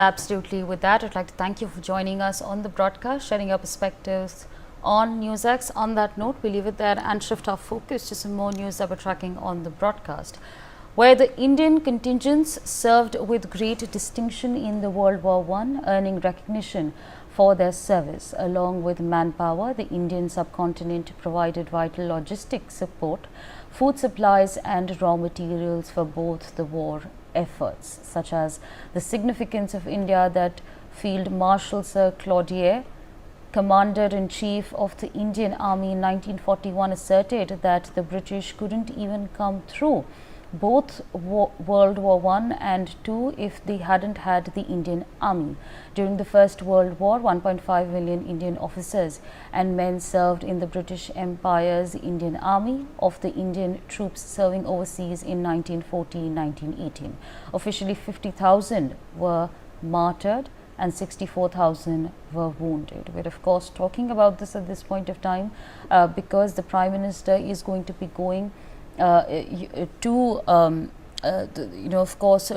Absolutely. With that, I'd like to thank you for joining us on the broadcast, sharing your perspectives on NewsX. On that note, we leave it there and shift our focus to some more news that we're tracking on the broadcast, where the Indian contingents served with great distinction in the World War I, earning recognition for their service. Along with manpower, the Indian subcontinent provided vital logistic support, food supplies and raw materials for both the war efforts, such as the significance of India that Field Marshal Sir Claudier, Commander-in-Chief of the Indian Army in 1941, asserted that the British couldn't even come through both World War I and II if they hadn't had the Indian Army. During the First World War, 1.5 million Indian officers and men served in the British Empire's Indian Army. Of the Indian troops serving overseas in 1914-1918, officially 50,000 were martyred and 64,000 were wounded. We're of course talking about this at this point of time because the Prime Minister is going to be going to of course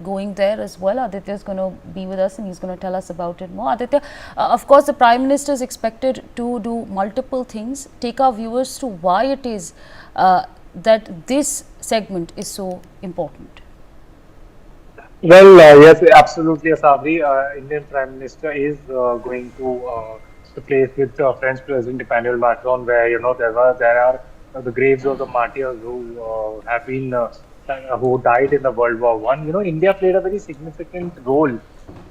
going there as well. Aditya is going to be with us and he's going to tell us about it more. Aditya, of course the Prime Minister is expected to do multiple things. Take our viewers to why it is that this segment is so important. Well, yes, absolutely, Asabri. Indian Prime Minister is going to the place with French President Emmanuel Macron, where there are the graves of the martyrs who have been who died in the World War One. India played a very significant role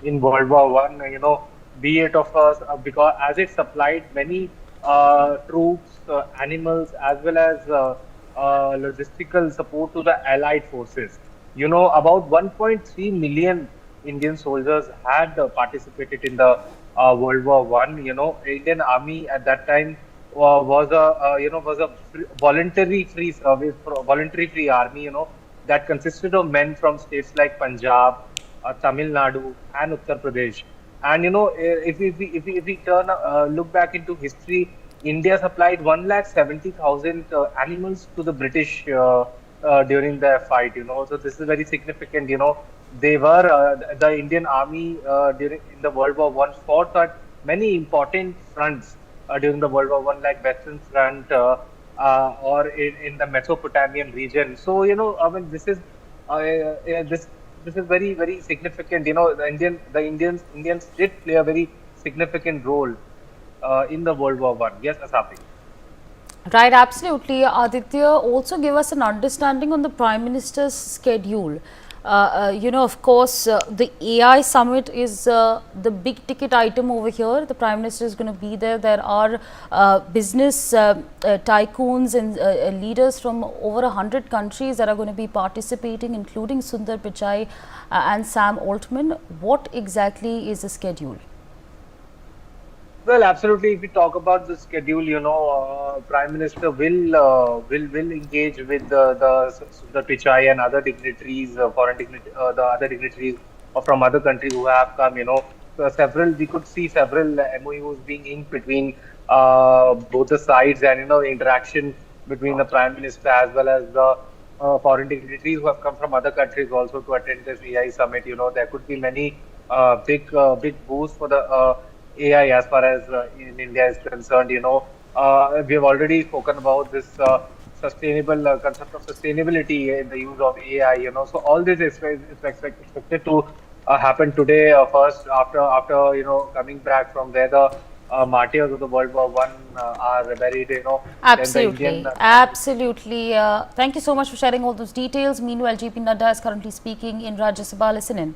in World War One. Be it of us because as it supplied many troops, animals, as well as logistical support to the Allied forces. About 1.3 million Indian soldiers had participated in the World War One. Indian Army at that time was a voluntary free service, voluntary free army. That consisted of men from states like Punjab, Tamil Nadu, and Uttar Pradesh. And if we turn look back into history, India supplied 1,70,000 animals to the British during their fight. So this is very significant. They were the Indian Army during in the World War One fought at many important fronts during the World War One, like Western Front or in the Mesopotamian region. So I mean, this is very very significant. The Indians did play a very significant role in the World War One. Yes, Asafi. Right, absolutely. Aditya, also give us an understanding on the Prime Minister's schedule. Of course, the AI summit is the big ticket item over here. The Prime Minister is going to be there. There are business tycoons and leaders from over 100 countries that are going to be participating, including Sundar Pichai and Sam Altman. What exactly is the schedule? Well, absolutely. If we talk about the schedule, Prime Minister will engage with the Pichai and other dignitaries, the other dignitaries from other countries who have come. We could see several MOUs being inked between both the sides, and the interaction between the Prime Minister as well as the foreign dignitaries who have come from other countries also to attend this AI summit. There could be many big boosts for the AI as far as in India is concerned. We have already spoken about this sustainable concept of sustainability in the use of AI. So all this is expected to happen today. First, after coming back from where the martyrs of the World War One are buried. Then the Absolutely, Indian absolutely. Thank you so much for sharing all those details. Meanwhile, JP Nadda is currently speaking in Rajya Sabha. Listen in.